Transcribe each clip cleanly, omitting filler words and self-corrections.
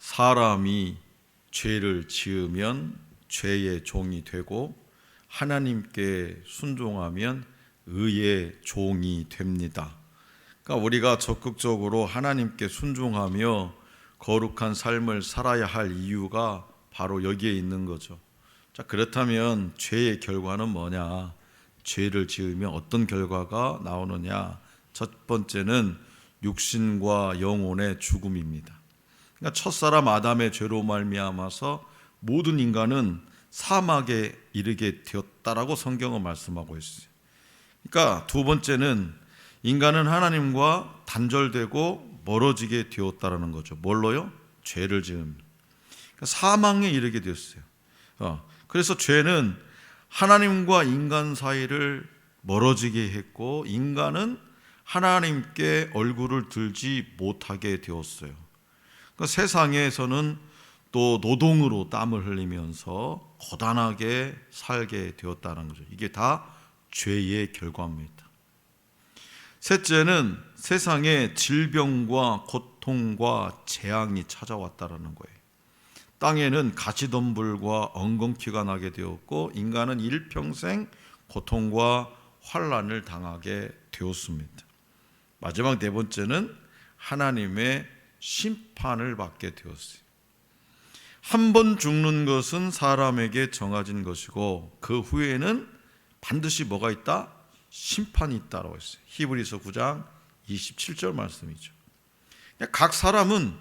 사람이 죄를 지으면 죄의 종이 되고 하나님께 순종하면 의의 종이 됩니다. 그러니까 우리가 적극적으로 하나님께 순종하며 거룩한 삶을 살아야 할 이유가 바로 여기에 있는 거죠. 자, 그렇다면 죄의 결과는 뭐냐? 죄를 지으면 어떤 결과가 나오느냐? 첫 번째는 육신과 영혼의 죽음입니다. 그러니까 첫사람 아담의 죄로 말미암아서 모든 인간은 사막에 이르게 되었다라고 성경은 말씀하고 있어요. 그러니까 두 번째는 인간은 하나님과 단절되고 멀어지게 되었다라는 거죠. 뭘로요? 죄를 지으면. 그러니까 사망에 이르게 되었어요. 그래서 죄는 하나님과 인간 사이를 멀어지게 했고 인간은 하나님께 얼굴을 들지 못하게 되었어요. 그러니까 세상에서는 또 노동으로 땀을 흘리면서 고단하게 살게 되었다는 거죠. 이게 다 죄의 결과입니다. 셋째는 세상에 질병과 고통과 재앙이 찾아왔다는 거예요. 땅에는 가시덤불과 엉겅퀴가 나게 되었고 인간은 일평생 고통과 환난을 당하게 되었습니다. 마지막 네 번째는 하나님의 심판을 받게 되었어요. 한 번 죽는 것은 사람에게 정해진 것이고 그 후에는 반드시 뭐가 있다? 심판이 있다라고 했어요. 히브리서 9장 27절 말씀이죠. 각 사람은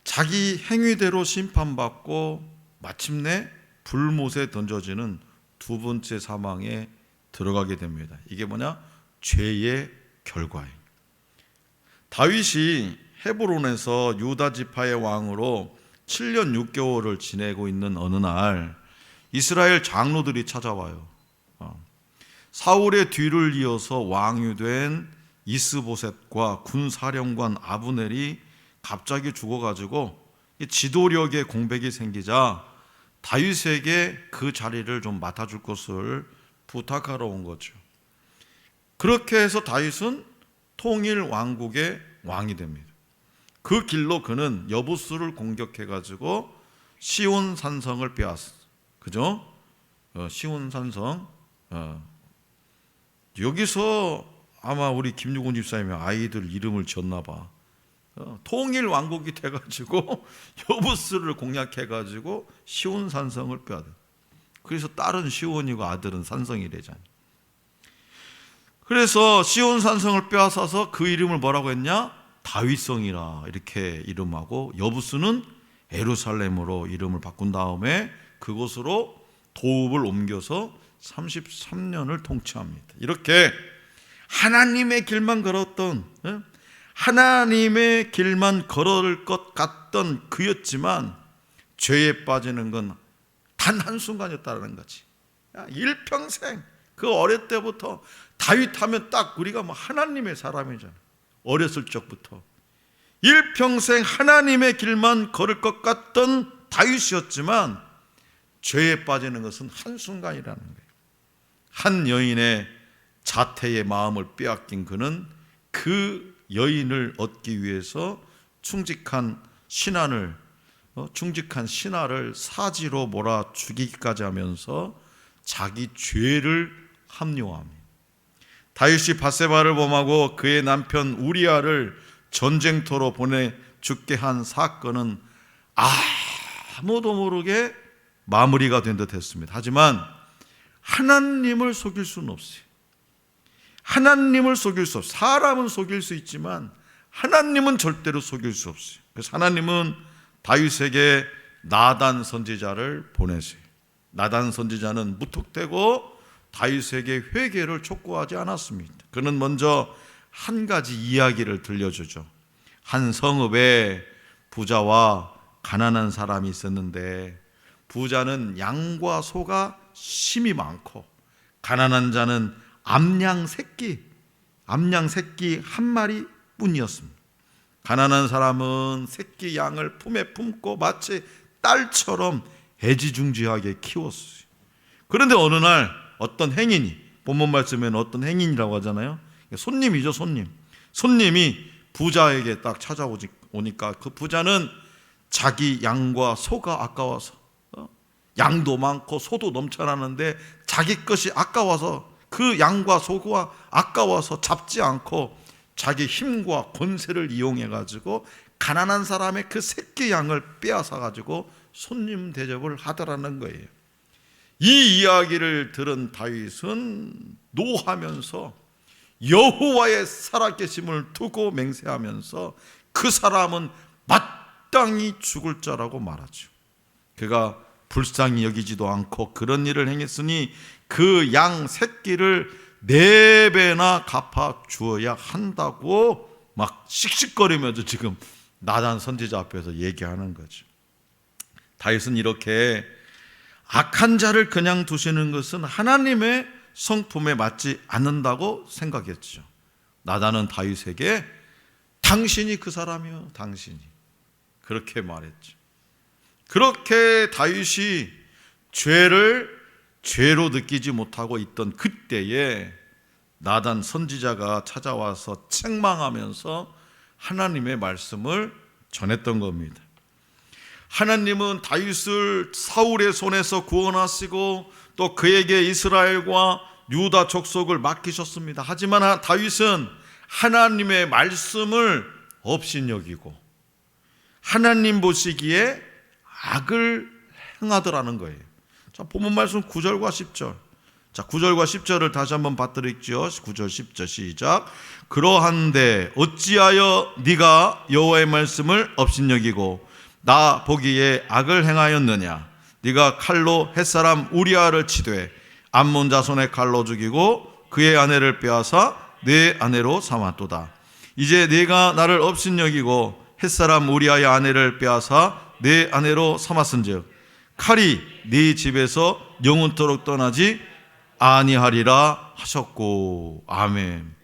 자기 행위대로 심판받고 마침내 불못에 던져지는 두 번째 사망에 들어가게 됩니다. 이게 뭐냐? 죄의 결과예요. 다윗이 헤브론에서 유다 지파의 왕으로 7년 6개월을 지내고 있는 어느 날 이스라엘 장로들이 찾아와요. 사울의 뒤를 이어서 왕이 된 이스보셋과 군사령관 아브넬이 갑자기 죽어가지고 지도력에 공백이 생기자 다윗에게 그 자리를 좀 맡아줄 것을 부탁하러 온 거죠. 그렇게 해서 다윗은 통일 왕국의 왕이 됩니다. 그 길로 그는 여부스를 공격해가지고 시온 산성을 빼앗았어요. 그죠? 시온 산성. 여기서 아마 우리 김유곤 집사님이 아이들 이름을 지었나 봐. 통일 왕국이 돼가지고 여부스를 공략해가지고 시온 산성을 빼앗았어요. 그래서 딸은 시온이고 아들은 산성이래잖아요. 그래서 시온 산성을 빼앗아서 그 이름을 뭐라고 했냐? 다윗성이라 이렇게 이름하고 여부스는 예루살렘으로 이름을 바꾼 다음에 그곳으로 도읍을 옮겨서 33년을 통치합니다. 이렇게 하나님의 길만 걸었던 하나님의 길만 걸을 것 같던 그였지만 죄에 빠지는 건 단 한순간이었다는 거지. 일평생 그 어릴 때부터 다윗 하면 딱 우리가 뭐 하나님의 사람이잖아. 어렸을 적부터 일평생 하나님의 길만 걸을 것 같던 다윗이었지만 죄에 빠지는 것은 한순간이라는 거예요. 한 여인의 자태의 마음을 빼앗긴 그는 그 여인을 얻기 위해서 충직한 신하를 사지로 몰아 죽이기까지 하면서 자기 죄를 합리화합니다. 다윗이 밧세바를 범하고 그의 남편 우리아를 전쟁터로 보내 죽게 한 사건은 아무도 모르게 마무리가 된 듯 했습니다. 하지만 하나님을 속일 수는 없어요. 하나님을 속일 수 없어요. 사람은 속일 수 있지만 하나님은 절대로 속일 수 없어요. 그래서 하나님은 다윗에게 나단 선지자를 보내세요. 나단 선지자는 무턱대고 다윗에게 회개를 촉구하지 않았습니다. 그는 먼저 한 가지 이야기를 들려주죠. 한 성읍에 부자와 가난한 사람이 있었는데 부자는 양과 소가 심이 많고 가난한 자는 암양 새끼 한 마리 뿐이었습니다. 가난한 사람은 새끼 양을 품에 품고 마치 딸처럼 애지중지하게 키웠어요. 그런데 어느 날 어떤 행인이, 본문 말씀에는 어떤 행인이라고 하잖아요. 손님이죠, 손님이 부자에게 딱 찾아오지 오니까 그 부자는 자기 양과 소가 아까워서 양도 많고 소도 넘쳐나는데 자기 것이 아까워서 그 양과 소가 아까워서 잡지 않고 자기 힘과 권세를 이용해 가지고 가난한 사람의 그 새끼 양을 빼앗아 가지고 손님 대접을 하더라는 거예요. 이 이야기를 들은 다윗은 노하면서 여호와의 살아계심을 두고 맹세하면서 그 사람은 마땅히 죽을 자라고 말하죠. 그가 불쌍히 여기지도 않고 그런 일을 행했으니 그 양 새끼를 4배나 갚아 주어야 한다고 막 씩씩거리면서 지금 나단 선지자 앞에서 얘기하는 거죠. 다윗은 이렇게 악한 자를 그냥 두시는 것은 하나님의 성품에 맞지 않는다고 생각했죠. 나단은 다윗에게 당신이 그 사람이요, 당신이 그렇게 말했죠. 그렇게 다윗이 죄를 죄로 느끼지 못하고 있던 그때에 나단 선지자가 찾아와서 책망하면서 하나님의 말씀을 전했던 겁니다. 하나님은 다윗을 사울의 손에서 구원하시고 또 그에게 이스라엘과 유다 족속을 맡기셨습니다. 하지만 다윗은 하나님의 말씀을 업신여기고 하나님 보시기에 악을 행하더라는 거예요. 자, 본문 말씀 9절과 10절. 자, 9절과 10절을 다시 한번 받들었죠. 9절 10절 시작. 그러한데 어찌하여 네가 여호와의 말씀을 업신여기고 나 보기에 악을 행하였느냐. 네가 칼로 햇사람 우리아를 치되 암몬 자손의 칼로 죽이고 그의 아내를 빼앗아 내 아내로 삼았도다. 이제 네가 나를 업신여기고 햇사람 우리아의 아내를 빼앗아 내 아내로 삼았은즉 칼이 네 집에서 영원토록 떠나지 아니하리라 하셨고. 아멘.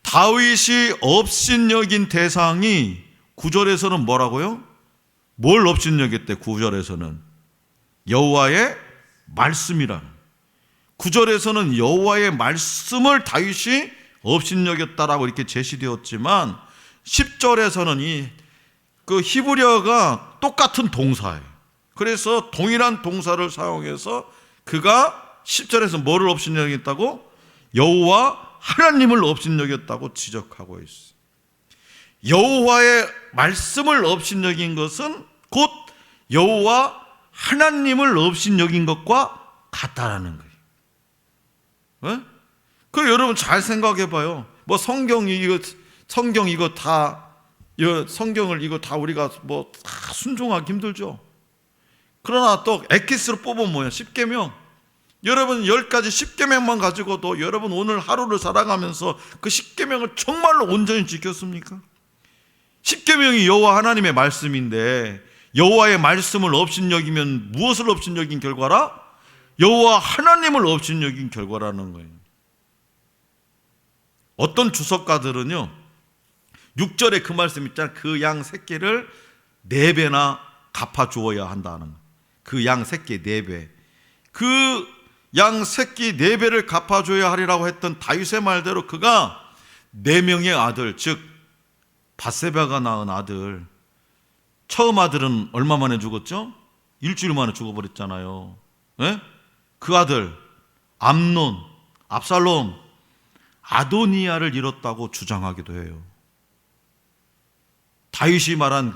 다윗이 업신여긴 대상이 9절에서는 뭐라고요? 뭘 업신여겼대? 9절에서는 여호와의 말씀이라는. 9절에서는 여호와의 말씀을 다윗이 업신여겼다라고 이렇게 제시되었지만 10절에서는 그 히브리어가 똑같은 동사예요. 그래서 동일한 동사를 사용해서 그가 10절에서 뭐를 업신여겼다고? 여호와 하나님을 업신여겼다고 지적하고 있어요. 여호와의 말씀을 업신여긴 것은 곧 여호와 하나님을 업신여긴 것과 같다라는 거예요. 그 여러분 잘 생각해 봐요. 뭐 성경 이거 다 성경을 이거 다 우리가 뭐 다 순종하기 힘들죠. 그러나 또 엑기스로 뽑으면 뭐예요? 10계명. 여러분 10가지 10계명만 가지고도 여러분 오늘 하루를 살아가면서 그 10계명을 정말로 온전히 지켰습니까? 10계명이 여호와 하나님의 말씀인데 여호와의 말씀을 업신여기면 무엇을 업신여긴 결과라? 여호와 하나님을 업신여긴 결과라는 거예요. 어떤 주석가들은요 6절에 그 말씀 있잖아요. 그 양 새끼를 4배나 갚아주어야 한다는 거예요. 그 양 새끼 4배. 그 양 새끼 4배를 갚아줘야 하리라고 했던 다윗의 말대로 그가 4명의 아들, 즉 밧세바가 낳은 아들, 처음 아들은 얼마 만에 죽었죠? 일주일 만에 죽어버렸잖아요. 네? 그 아들 암논, 압살롬, 아도니아를 잃었다고 주장하기도 해요. 다윗이 말한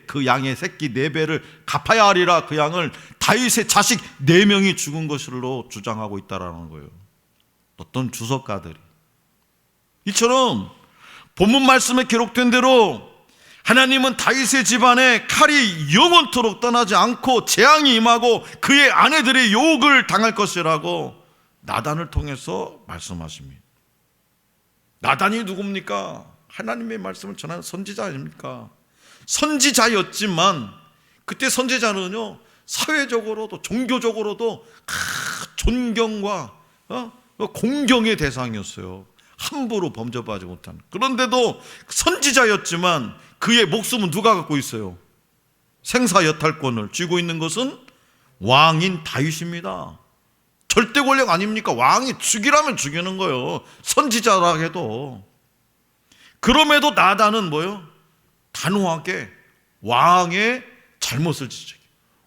그 양의 새끼 4배를 갚아야 하리라, 그 양을 다윗의 자식 4명이 죽은 것으로 주장하고 있다라는 거예요. 어떤 주석가들이. 이처럼 본문 말씀에 기록된 대로 하나님은 다윗의 집안에 칼이 영원토록 떠나지 않고 재앙이 임하고 그의 아내들의 욕을 당할 것이라고 나단을 통해서 말씀하십니다. 나단이 누굽니까? 하나님의 말씀을 전하는 선지자 아닙니까? 선지자였지만 그때 선지자는요 사회적으로도 종교적으로도 존경과 공경의 대상이었어요. 함부로 범접하지 못하는. 그런데도 선지자였지만 그의 목숨은 누가 갖고 있어요? 생사여탈권을 쥐고 있는 것은 왕인 다윗입니다. 절대 권력 아닙니까? 왕이 죽이라면 죽이는 거예요. 선지자라 해도. 그럼에도 나단은 뭐요? 단호하게 왕의 잘못을 지적해.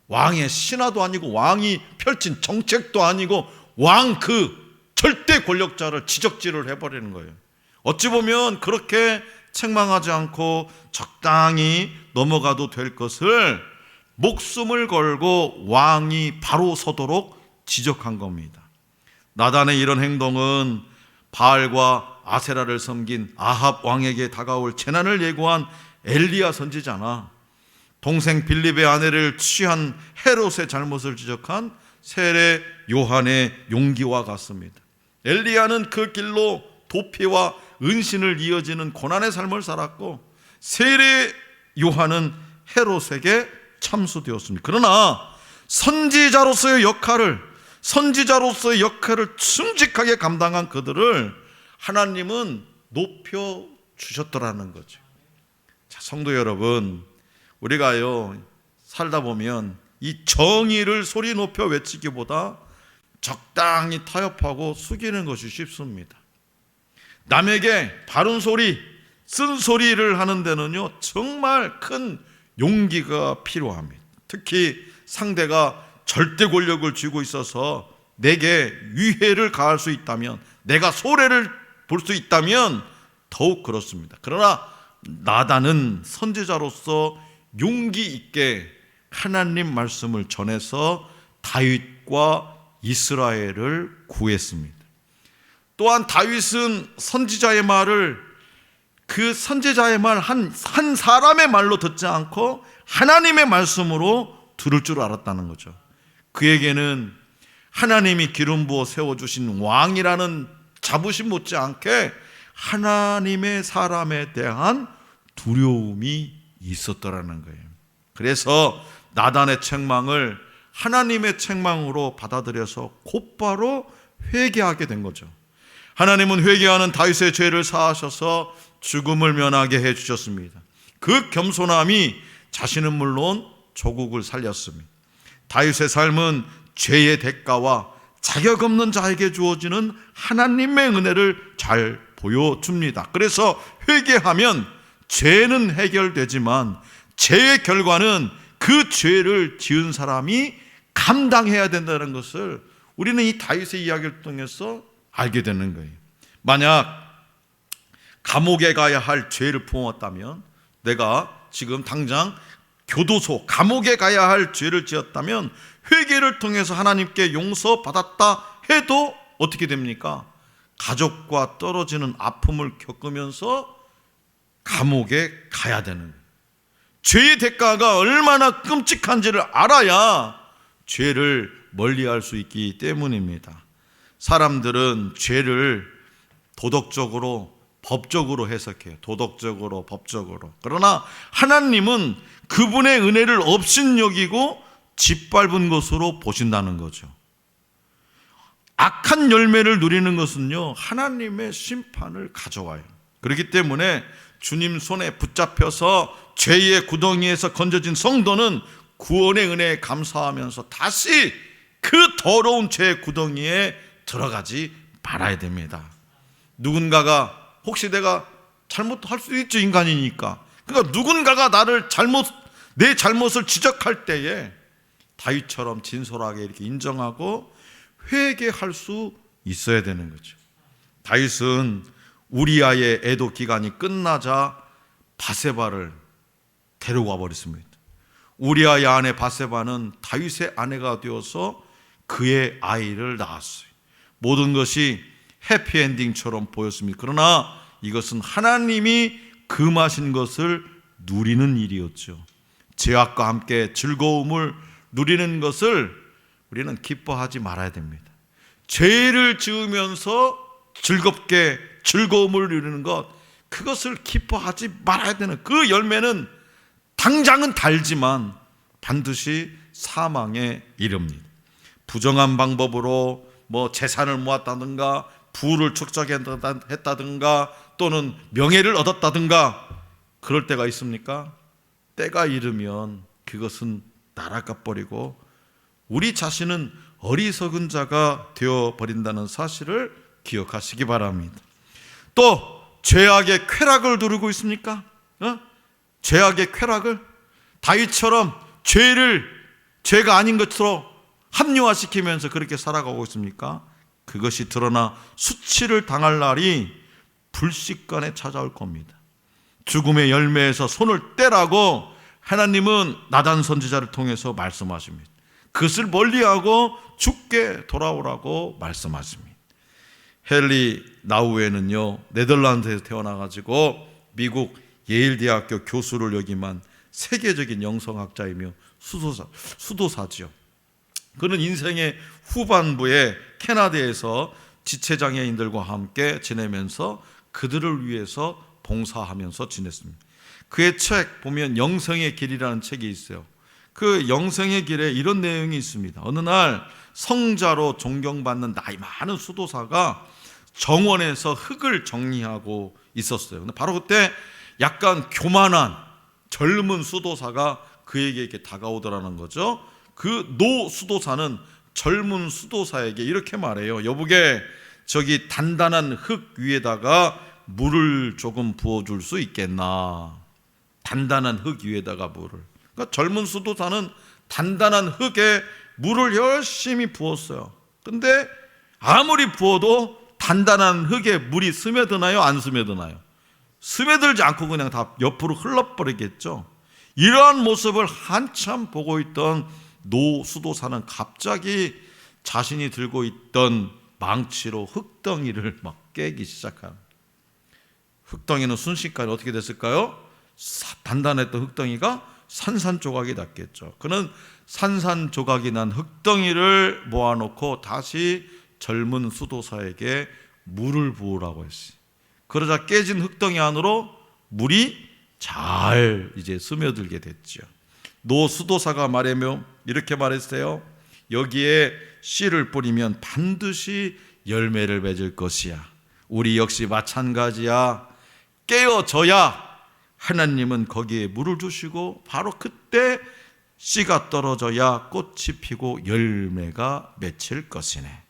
왕의 신하도 아니고 왕이 펼친 정책도 아니고 왕 그 절대 권력자를 지적질을 해버리는 거예요. 어찌 보면 그렇게 책망하지 않고 적당히 넘어가도 될 것을 목숨을 걸고 왕이 바로 서도록 지적한 겁니다. 나단의 이런 행동은 바알과 아세라를 섬긴 아합 왕에게 다가올 재난을 예고한 엘리야 선지자나 동생 빌립의 아내를 취한 헤롯의 잘못을 지적한 세례 요한의 용기와 같습니다. 엘리야는 그 길로 도피와 은신을 이어지는 고난의 삶을 살았고, 세례 요한은 헤롯에게 참수되었습니다. 그러나 선지자로서의 역할을 충직하게 감당한 그들을 하나님은 높여주셨더라는 거죠. 자, 성도 여러분, 우리가요 살다 보면 이 정의를 소리 높여 외치기보다 적당히 타협하고 숙이는 것이 쉽습니다. 남에게 바른 소리, 쓴소리를 하는 데는요 정말 큰 용기가 필요합니다. 특히 상대가 절대 권력을 쥐고 있어서 내게 위해를 가할 수 있다면, 내가 손해를 볼 수 있다면 더욱 그렇습니다. 그러나 나단은 선지자로서 용기 있게 하나님 말씀을 전해서 다윗과 이스라엘을 구했습니다. 또한 다윗은 선지자의 말을 그 선지자의 말 한 사람의 말로 듣지 않고 하나님의 말씀으로 들을 줄 알았다는 거죠. 그에게는 하나님이 기름 부어 세워주신 왕이라는 자부심 못지않게 하나님의 사람에 대한 두려움이 있었더라는 거예요. 그래서 나단의 책망을 하나님의 책망으로 받아들여서 곧바로 회개하게 된 거죠. 하나님은 회개하는 다윗의 죄를 사하셔서 죽음을 면하게 해주셨습니다. 그 겸손함이 자신은 물론 조국을 살렸습니다. 다윗의 삶은 죄의 대가와 자격 없는 자에게 주어지는 하나님의 은혜를 잘 보여줍니다. 그래서 회개하면 죄는 해결되지만 죄의 결과는 그 죄를 지은 사람이 감당해야 된다는 것을 우리는 이 다윗의 이야기를 통해서 알게 되는 거예요. 만약 감옥에 가야 할 죄를 품었다면, 내가 지금 당장 교도소, 감옥에 가야 할 죄를 지었다면 회개를 통해서 하나님께 용서받았다 해도 어떻게 됩니까? 가족과 떨어지는 아픔을 겪으면서 감옥에 가야 되는 거예요. 죄의 대가가 얼마나 끔찍한지를 알아야 죄를 멀리할 수 있기 때문입니다. 사람들은 죄를 도덕적으로, 법적으로 해석해요. 도덕적으로, 법적으로. 그러나 하나님은 그분의 은혜를 업신여기고 짓밟은 것으로 보신다는 거죠. 악한 열매를 누리는 것은요 하나님의 심판을 가져와요. 그렇기 때문에 주님 손에 붙잡혀서 죄의 구덩이에서 건져진 성도는 구원의 은혜에 감사하면서 다시 그 더러운 죄의 구덩이에 들어가지 말아야 됩니다. 누군가가, 혹시 내가 잘못할 수도 있죠, 인간이니까. 그러니까 누군가가 내 잘못을 지적할 때에 다윗처럼 진솔하게 이렇게 인정하고 회개할 수 있어야 되는 거죠. 다윗은 우리아의 애도 기간이 끝나자 바세바를 데려와 버렸습니다. 우리아의 아내 바세바는 다윗의 아내가 되어서 그의 아이를 낳았어요. 모든 것이 해피엔딩처럼 보였습니다. 그러나 이것은 하나님이 금하신 것을 누리는 일이었죠. 죄악과 함께 즐거움을 누리는 것을 우리는 기뻐하지 말아야 됩니다. 죄를 지으면서 즐겁게 즐거움을 누리는 것, 그것을 기뻐하지 말아야 되는, 그 열매는 당장은 달지만 반드시 사망에 이릅니다. 부정한 방법으로 재산을 모았다든가 부를 축적했다든가 또는 명예를 얻었다든가 그럴 때가 있습니까? 때가 이르면 그것은 날아가 버리고 우리 자신은 어리석은 자가 되어버린다는 사실을 기억하시기 바랍니다. 또 죄악의 쾌락을 누리고 있습니까? 죄악의 쾌락을 다윗처럼 죄가 아닌 것처럼 합리화시키면서 그렇게 살아가고 있습니까? 그것이 드러나 수치를 당할 날이 불식간에 찾아올 겁니다. 죽음의 열매에서 손을 떼라고 하나님은 나단 선지자를 통해서 말씀하십니다. 그것을 멀리하고 죽게 돌아오라고 말씀하십니다. 헨리 나우에는요, 네덜란드에서 태어나가지고 미국 예일대학교 교수를 역임한 세계적인 영성학자이며 수도사지요. 그는 인생의 후반부에 캐나다에서 지체장애인들과 함께 지내면서 그들을 위해서 봉사하면서 지냈습니다. 그의 책 보면 영성의 길이라는 책이 있어요. 그 영성의 길에 이런 내용이 있습니다. 어느 날 성자로 존경받는 나이 많은 수도사가 정원에서 흙을 정리하고 있었어요. 근데 바로 그때 약간 교만한 젊은 수도사가 그에게 이렇게 다가오더라는 거죠. 그 노 수도사는 젊은 수도사에게 이렇게 말해요. 여보게, 저기 단단한 흙 위에다가 물을 조금 부어줄 수 있겠나? 단단한 흙 위에다가 물을. 그러니까 젊은 수도사는 단단한 흙에 물을 열심히 부었어요. 근데 아무리 부어도 단단한 흙에 물이 스며드나요? 안 스며드나요? 스며들지 않고 그냥 다 옆으로 흘러버리겠죠. 이러한 모습을 한참 보고 있던 노 수도사는 갑자기 자신이 들고 있던 망치로 흙덩이를 막 깨기 시작합니다. 흙덩이는 순식간에 어떻게 됐을까요? 단단했던 흙덩이가 산산조각이 났겠죠. 그는 산산조각이 난 흙덩이를 모아놓고 다시 젊은 수도사에게 물을 부으라고 했어요. 그러자 깨진 흙덩이 안으로 물이 잘 이제 스며들게 됐죠. 노 수도사가 말하며 이렇게 말했어요. 여기에 씨를 뿌리면 반드시 열매를 맺을 것이야. 우리 역시 마찬가지야. 깨어져야 하나님은 거기에 물을 주시고 바로 그때 씨가 떨어져야 꽃이 피고 열매가 맺힐 것이네.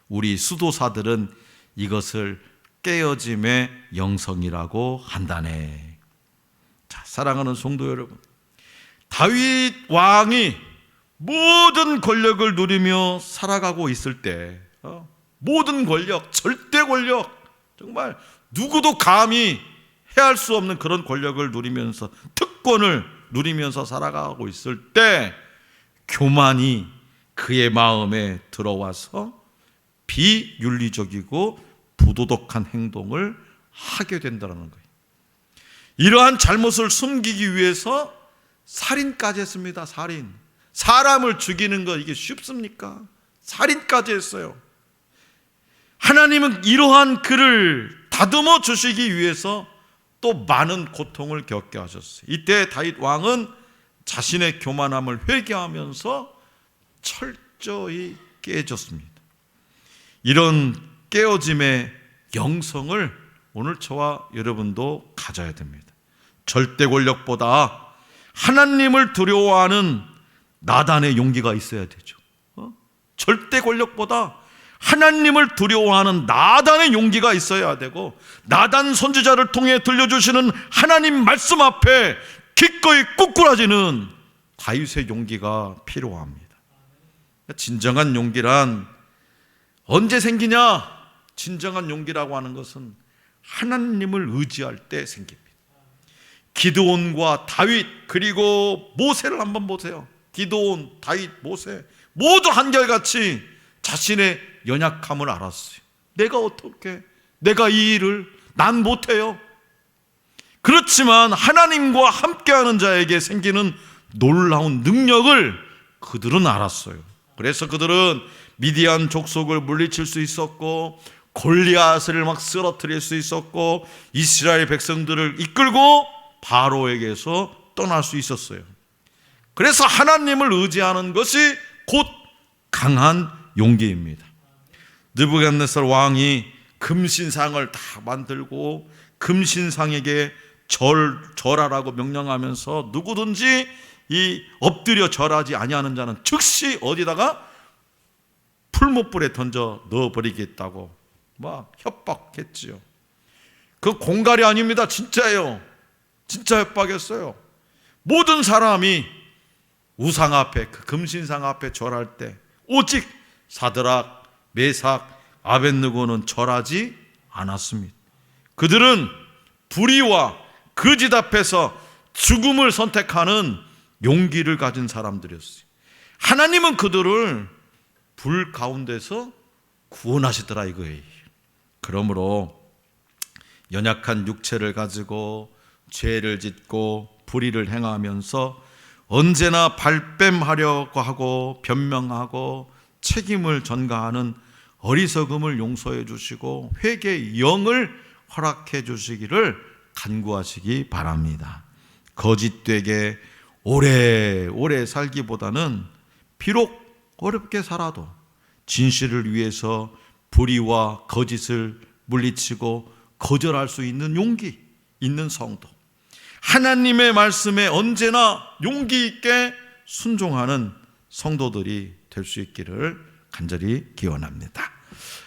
우리 수도사들은 이것을 깨어짐의 영성이라고 한다네. 자, 사랑하는 성도 여러분, 다윗 왕이 모든 권력을 누리며 살아가고 있을 때 모든 권력, 절대 권력, 정말 누구도 감히 해할 수 없는 그런 권력을 누리면서, 특권을 누리면서 살아가고 있을 때 교만이 그의 마음에 들어와서 비윤리적이고 부도덕한 행동을 하게 된다는 거예요. 이러한 잘못을 숨기기 위해서 살인까지 했습니다. 살인. 사람을 죽이는 거 이게 쉽습니까? 살인까지 했어요. 하나님은 이러한 그를 다듬어 주시기 위해서 또 많은 고통을 겪게 하셨어요. 이때 다윗 왕은 자신의 교만함을 회개하면서 철저히 깨졌습니다. 이런 깨어짐의 영성을 오늘 저와 여러분도 가져야 됩니다. 절대 권력보다 하나님을 두려워하는 나단의 용기가 있어야 되죠. 절대 권력보다 하나님을 두려워하는 나단의 용기가 있어야 되고, 나단 선지자를 통해 들려주시는 하나님 말씀 앞에 기꺼이 꿇꾸라지는 다윗의 용기가 필요합니다. 진정한 용기란 언제 생기냐? 진정한 용기라고 하는 것은 하나님을 의지할 때 생깁니다. 기드온과 다윗 그리고 모세를 한번 보세요. 기드온, 다윗, 모세 모두 한결같이 자신의 연약함을 알았어요. 내가 어떻게, 내가 이 일을 난 못해요. 그렇지만 하나님과 함께하는 자에게 생기는 놀라운 능력을 그들은 알았어요. 그래서 그들은 미디안 족속을 물리칠 수 있었고, 골리앗을 막 쓰러뜨릴 수 있었고, 이스라엘 백성들을 이끌고 바로에게서 떠날 수 있었어요. 그래서 하나님을 의지하는 것이 곧 강한 용기입니다. 느부갓네살 왕이 금신상을 다 만들고 금신상에게 절하라고 명령하면서 누구든지 이 엎드려 절하지 아니하는 자는 즉시 어디다가 풀무불에 던져 넣어버리겠다고 막 협박했지요. 그 공갈이 아닙니다. 진짜예요. 진짜 협박했어요. 모든 사람이 우상 앞에, 그 금신상 앞에 절할 때 오직 사드락, 메삭, 아벳느고는 절하지 않았습니다. 그들은 불의와 거짓 앞에서 죽음을 선택하는 용기를 가진 사람들이었어요. 하나님은 그들을 불 가운데서 구원하시더라 이거예요. 그러므로 연약한 육체를 가지고 죄를 짓고 불의를 행하면서 언제나 발뺌하려고 하고 변명하고 책임을 전가하는 어리석음을 용서해 주시고 회개의 영을 허락해 주시기를 간구하시기 바랍니다. 거짓되게 오래오래 살기보다는 비록 어렵게 살아도 진실을 위해서 불의와 거짓을 물리치고 거절할 수 있는 용기 있는 성도, 하나님의 말씀에 언제나 용기 있게 순종하는 성도들이 될 수 있기를 간절히 기원합니다.